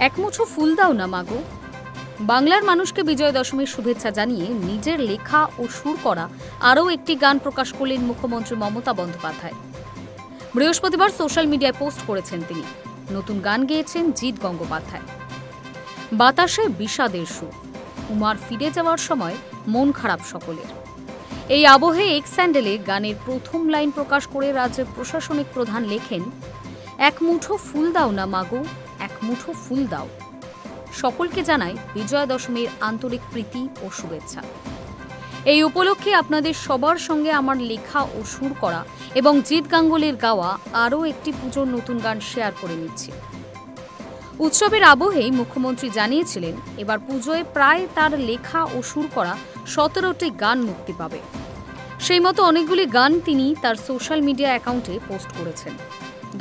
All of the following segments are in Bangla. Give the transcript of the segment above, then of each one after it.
এক মুঠো ফুল দাও না মাগো। বাংলার মানুষকে বিজয়া দশমীর শুভেচ্ছা জানিয়ে নিজের লেখা ও সুর করা আরও একটি গান প্রকাশ করলেন মুখ্যমন্ত্রী মমতা বন্দ্যোপাধ্যায়। বৃহস্পতিবার সোশ্যাল মিডিয়ায় পোস্ট করেছেন তিনি। নতুন গান গেয়েছেন জিৎ গঙ্গোপাধ্যায়। বাতাসে বিষাদের সুর, উমার ফিরে যাওয়ার সময় মন খারাপ সকলের। এই আবহে এক্স স্যান্ডেলে গানের প্রথম লাইন প্রকাশ করে রাজ্যের প্রশাসনিক প্রধান লেখেন, এক মুঠো ফুল দাও না মাগো, এক মুঠো ফুল দাও। সকলকে জানাই বিজয়া দশমীর আন্তরিক প্রীতি ও শুভেচ্ছা। এই উপলক্ষে আপনাদের সবার সঙ্গে আমার লেখা ও সুর করা এবং জিৎ গাঙ্গুলির গাওয়া আরও একটি পুজোর নতুন গান শেয়ার করে নিচ্ছি। উৎসবের আবহেই মুখ্যমন্ত্রী জানিয়েছিলেন, এবার পুজোয় প্রায় তার লেখা ও সুর করা 17টি গান মুক্তি পাবে। সেই মতো অনেকগুলি গান তিনি তার সোশ্যাল মিডিয়া অ্যাকাউন্টে পোস্ট করেছেন।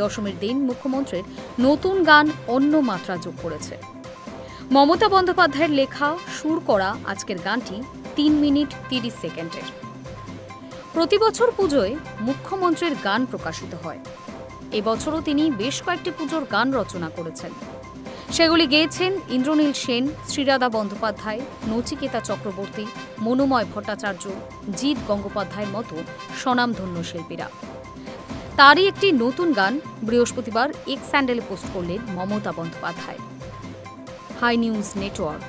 দশমীর দিন মুখ্যমন্ত্রীর নতুন গান অন্য মাত্রা যোগ করেছে। মমতা বন্দ্যোপাধ্যায়ের লেখা সুর করা আজকের গানটি 3 মিনিট 30 সেকেন্ডের। প্রতি বছর পুজোয় মুখ্যমন্ত্রীর গান প্রকাশিত হয়। এবছরও তিনি বেশ কয়েকটি পুজোর গান রচনা করেছেন। সেগুলি গেয়েছেন ইন্দ্রনীল সেন, শ্রীরাধা বন্দ্যোপাধ্যায়, নচিকেতা চক্রবর্তী, মনোময় ভট্টাচার্য, জিৎ গঙ্গোপাধ্যায়ের মতো স্বনামধন্য শিল্পীরা। তারই একটি নতুন গান বৃহস্পতিবার এক্স স্যান্ডেলে পোস্ট করলেন Mamata Bandyopadhyay. Hi News network.